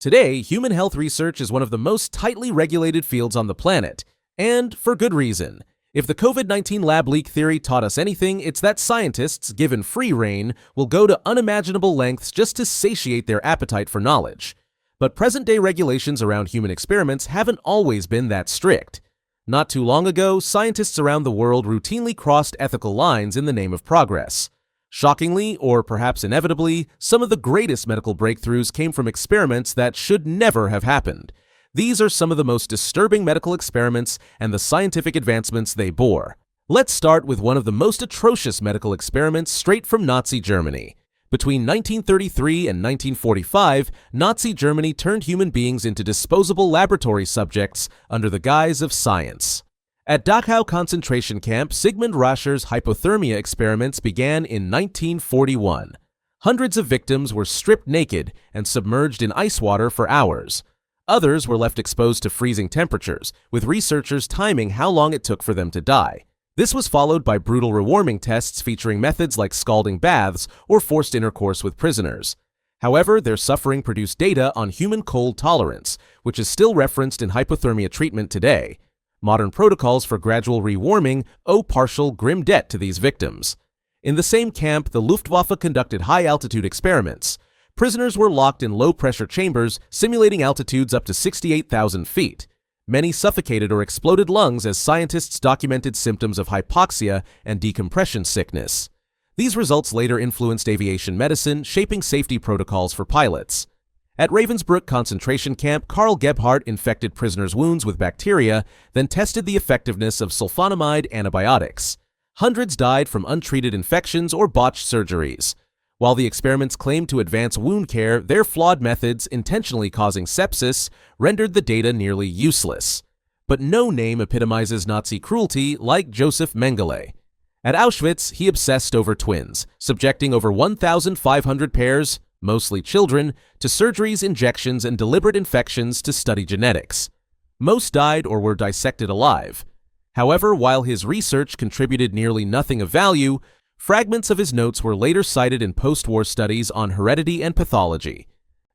Today, human health research is one of the most tightly regulated fields on the planet, and for good reason. If the COVID-19 lab leak theory taught us anything, it's that scientists, given free rein, will go to unimaginable lengths just to satiate their appetite for knowledge. But present-day regulations around human experiments haven't always been that strict. Not too long ago, scientists around the world routinely crossed ethical lines in the name of progress. Shockingly, or perhaps inevitably, some of the greatest medical breakthroughs came from experiments that should never have happened. These are some of the most disturbing medical experiments and the scientific advancements they bore. Let's start with one of the most atrocious medical experiments straight from Nazi Germany. Between 1933 and 1945, Nazi Germany turned human beings into disposable laboratory subjects under the guise of science. At Dachau concentration camp, Sigmund Rascher's hypothermia experiments began in 1941. Hundreds of victims were stripped naked and submerged in ice water for hours. Others were left exposed to freezing temperatures, with researchers timing how long it took for them to die. This was followed by brutal rewarming tests featuring methods like scalding baths or forced intercourse with prisoners. However, their suffering produced data on human cold tolerance, which is still referenced in hypothermia treatment today. Modern protocols for gradual rewarming owe partial grim debt to these victims. In the same camp, the Luftwaffe conducted high-altitude experiments. Prisoners were locked in low-pressure chambers, simulating altitudes up to 68,000 feet. Many suffocated or exploded lungs as scientists documented symptoms of hypoxia and decompression sickness. These results later influenced aviation medicine, shaping safety protocols for pilots. At Ravensbrück concentration camp, Karl Gebhardt infected prisoners' wounds with bacteria, then tested the effectiveness of sulfonamide antibiotics. Hundreds died from untreated infections or botched surgeries. While the experiments claimed to advance wound care, their flawed methods, intentionally causing sepsis, rendered the data nearly useless. But no name epitomizes Nazi cruelty like Joseph Mengele. At Auschwitz, he obsessed over twins, subjecting over 1,500 pairs, mostly children, to surgeries, injections, and deliberate infections to study genetics. Most died or were dissected alive. However, while his research contributed nearly nothing of value, fragments of his notes were later cited in post-war studies on heredity and pathology.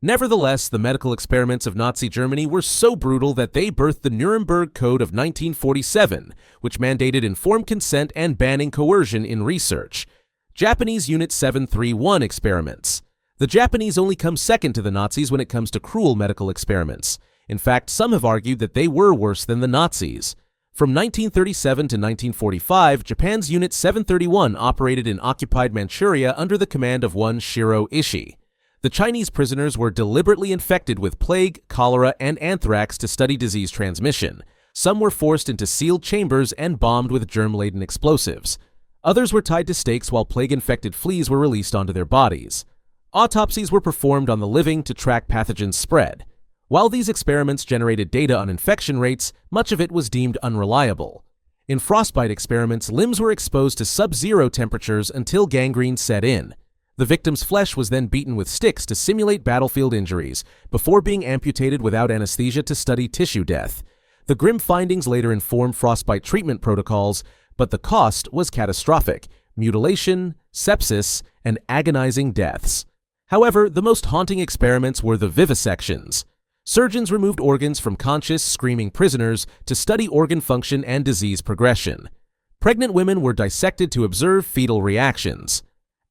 Nevertheless, the medical experiments of Nazi Germany were so brutal that they birthed the Nuremberg Code of 1947, which mandated informed consent and banning coercion in research. Japanese Unit 731 experiments. The Japanese only come second to the Nazis when it comes to cruel medical experiments. In fact, some have argued that they were worse than the Nazis. From 1937 to 1945, Japan's Unit 731 operated in occupied Manchuria under the command of one Shiro Ishii. The Chinese prisoners were deliberately infected with plague, cholera, and anthrax to study disease transmission. Some were forced into sealed chambers and bombed with germ-laden explosives. Others were tied to stakes while plague-infected fleas were released onto their bodies. Autopsies were performed on the living to track pathogen spread. While these experiments generated data on infection rates, much of it was deemed unreliable. In frostbite experiments, limbs were exposed to sub-zero temperatures until gangrene set in. The victim's flesh was then beaten with sticks to simulate battlefield injuries, before being amputated without anesthesia to study tissue death. The grim findings later informed frostbite treatment protocols, but the cost was catastrophic: mutilation, sepsis, and agonizing deaths. However, the most haunting experiments were the vivisections. Surgeons removed organs from conscious, screaming prisoners to study organ function and disease progression. Pregnant women were dissected to observe fetal reactions.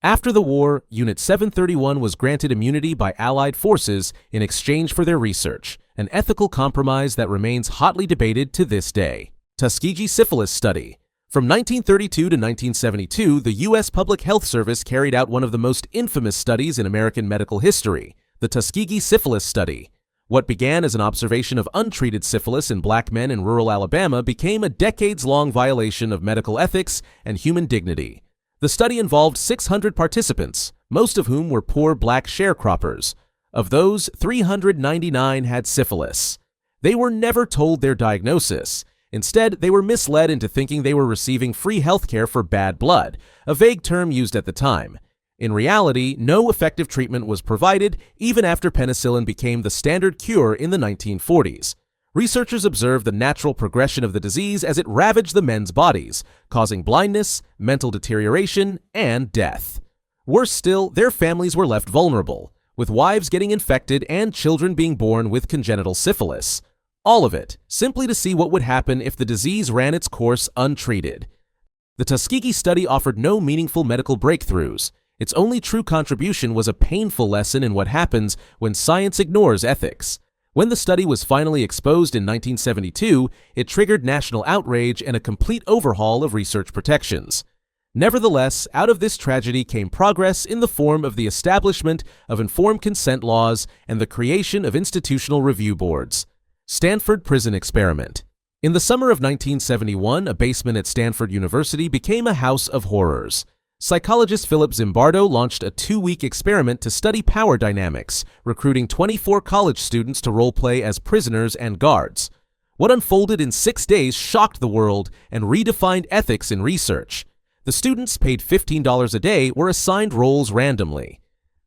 After the war, Unit 731 was granted immunity by Allied forces in exchange for their research, an ethical compromise that remains hotly debated to this day. Tuskegee Syphilis Study. From 1932 to 1972, the U.S. Public Health Service carried out one of the most infamous studies in American medical history, the Tuskegee Syphilis Study. What began as an observation of untreated syphilis in black men in rural Alabama became a decades-long violation of medical ethics and human dignity. The study involved 600 participants, most of whom were poor black sharecroppers. Of those, 399 had syphilis. They were never told their diagnosis. Instead, they were misled into thinking they were receiving free healthcare for bad blood, a vague term used at the time. In reality, no effective treatment was provided even after penicillin became the standard cure in the 1940s. Researchers observed the natural progression of the disease as it ravaged the men's bodies, causing blindness, mental deterioration, and death. Worse still, their families were left vulnerable. with wives getting infected and children being born with congenital syphilis. All of it, simply to see what would happen if the disease ran its course untreated. The Tuskegee study offered no meaningful medical breakthroughs. Its only true contribution was a painful lesson in what happens when science ignores ethics. When the study was finally exposed in 1972, it triggered national outrage and a complete overhaul of research protections. Nevertheless, out of this tragedy came progress in the form of the establishment of informed consent laws and the creation of institutional review boards. Stanford Prison Experiment. In the summer of 1971, a basement at Stanford University became a house of horrors. Psychologist Philip Zimbardo launched a 2-week experiment to study power dynamics, recruiting 24 college students to role-play as prisoners and guards. What unfolded in 6 days shocked the world and redefined ethics in research. The students, paid $15 a day, were assigned roles randomly.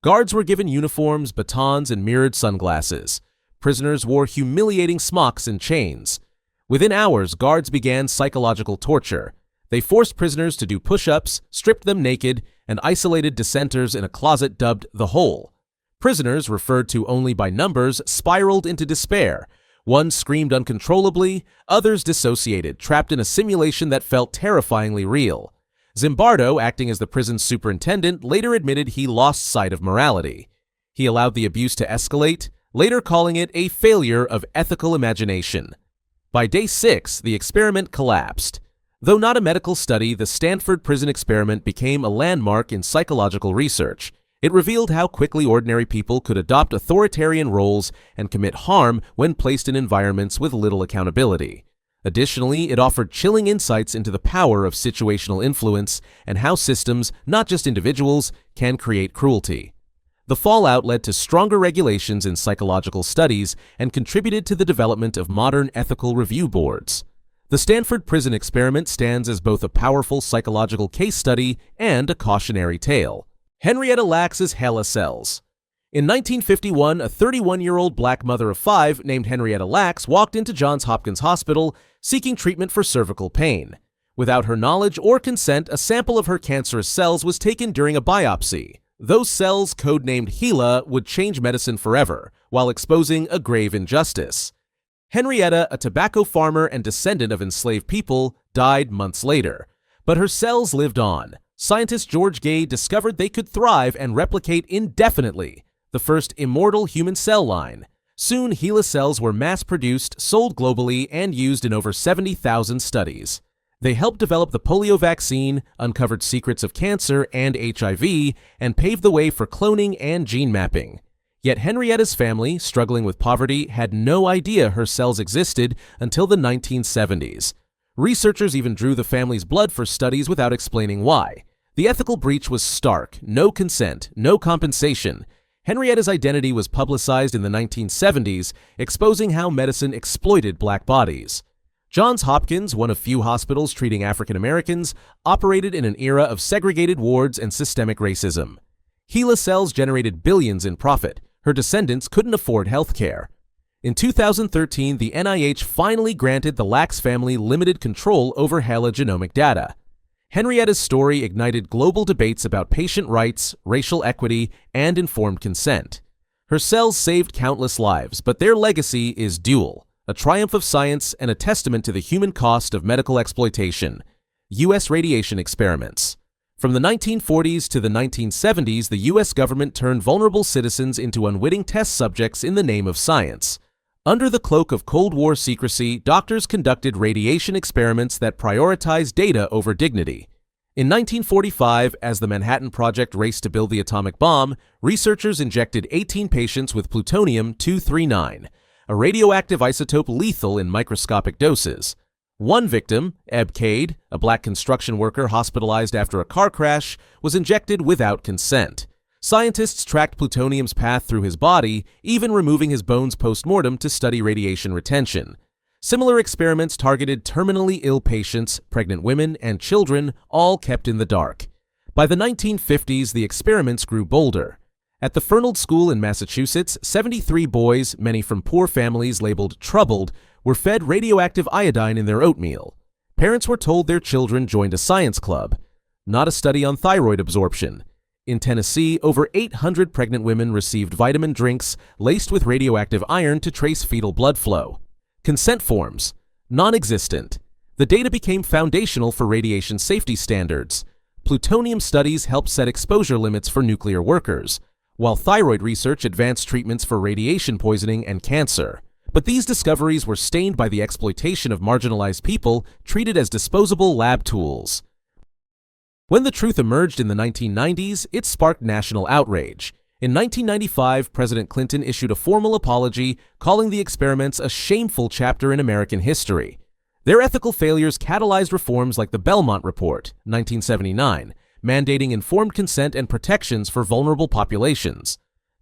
Guards were given uniforms, batons, and mirrored sunglasses. Prisoners wore humiliating smocks and chains. Within hours, guards began psychological torture. They forced prisoners to do push-ups, stripped them naked, and isolated dissenters in a closet dubbed the Hole. Prisoners, referred to only by numbers, spiraled into despair. One screamed uncontrollably, others dissociated, trapped in a simulation that felt terrifyingly real. Zimbardo, acting as the prison's superintendent, later admitted he lost sight of morality. He allowed the abuse to escalate, later calling it a failure of ethical imagination. By day 6, the experiment collapsed. Though not a medical study, the Stanford Prison Experiment became a landmark in psychological research. It revealed how quickly ordinary people could adopt authoritarian roles and commit harm when placed in environments with little accountability. Additionally, it offered chilling insights into the power of situational influence and how systems, not just individuals, can create cruelty. The fallout led to stronger regulations in psychological studies and contributed to the development of modern ethical review boards. The Stanford Prison Experiment stands as both a powerful psychological case study and a cautionary tale. Henrietta Lacks's HeLa cells. In 1951, a 31-year-old black mother of 5 named Henrietta Lacks walked into Johns Hopkins Hospital seeking treatment for cervical pain. Without her knowledge or consent, a sample of her cancerous cells was taken during a biopsy. Those cells, codenamed HeLa, would change medicine forever, while exposing a grave injustice. Henrietta, a tobacco farmer and descendant of enslaved people, died months later. But her cells lived on. Scientist George Gay discovered they could thrive and replicate indefinitely, the first immortal human cell line. Soon, HeLa cells were mass-produced, sold globally, and used in over 70,000 studies. They helped develop the polio vaccine, uncovered secrets of cancer and HIV, and paved the way for cloning and gene mapping. Yet Henrietta's family, struggling with poverty, had no idea her cells existed until the 1970s. Researchers even drew the family's blood for studies without explaining why. The ethical breach was stark: no consent, no compensation. Henrietta's identity was publicized in the 1970s, exposing how medicine exploited black bodies. Johns Hopkins, one of few hospitals treating African Americans, operated in an era of segregated wards and systemic racism. HeLa cells generated billions in profit. Her descendants couldn't afford health care. In 2013, the NIH finally granted the Lacks family limited control over HeLa genomic data. Henrietta's story ignited global debates about patient rights, racial equity, and informed consent. Her cells saved countless lives, but their legacy is dual: a triumph of science and a testament to the human cost of medical exploitation. U.S. radiation experiments. From the 1940s to the 1970s, the U.S. government turned vulnerable citizens into unwitting test subjects in the name of science. Under the cloak of Cold War secrecy, doctors conducted radiation experiments that prioritized data over dignity. In 1945, as the Manhattan Project raced to build the atomic bomb, researchers injected 18 patients with plutonium-239, a radioactive isotope lethal in microscopic doses. One victim, Eb Cade, a black construction worker hospitalized after a car crash, was injected without consent. Scientists tracked plutonium's path through his body, even removing his bones post-mortem to study radiation retention. Similar experiments targeted terminally ill patients, pregnant women, and children, all kept in the dark. By the 1950s, the experiments grew bolder. At the Fernald School in Massachusetts, 73 boys, many from poor families labeled troubled, were fed radioactive iodine in their oatmeal. Parents were told their children joined a science club. Not a study on thyroid absorption. In Tennessee, over 800 pregnant women received vitamin drinks laced with radioactive iron to trace fetal blood flow. Consent forms. Non-existent. The data became foundational for radiation safety standards. Plutonium studies helped set exposure limits for nuclear workers, while thyroid research advanced treatments for radiation poisoning and cancer. But these discoveries were stained by the exploitation of marginalized people treated as disposable lab tools. When the truth emerged in the 1990s, it sparked national outrage. In 1995, President Clinton issued a formal apology, calling the experiments a shameful chapter in American history. Their ethical failures catalyzed reforms like the Belmont Report, 1979, mandating informed consent and protections for vulnerable populations.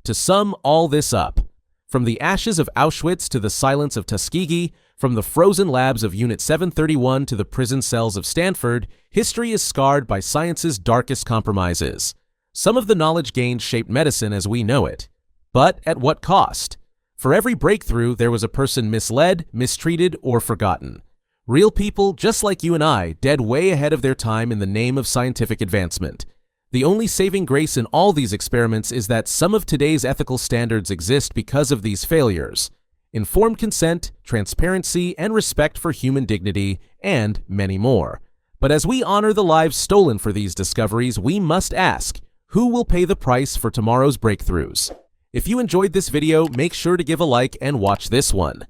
To sum all this up, from the ashes of Auschwitz to the silence of Tuskegee, from the frozen labs of Unit 731 to the prison cells of Stanford, history is scarred by science's darkest compromises. Some of the knowledge gained shaped medicine as we know it. But at what cost? For every breakthrough, there was a person misled, mistreated, or forgotten. Real people, just like you and I, dead way ahead of their time in the name of scientific advancement. The only saving grace in all these experiments is that some of today's ethical standards exist because of these failures. Informed consent, transparency, and respect for human dignity, and many more. But as we honor the lives stolen for these discoveries, we must ask, who will pay the price for tomorrow's breakthroughs? If you enjoyed this video, make sure to give a like and watch this one.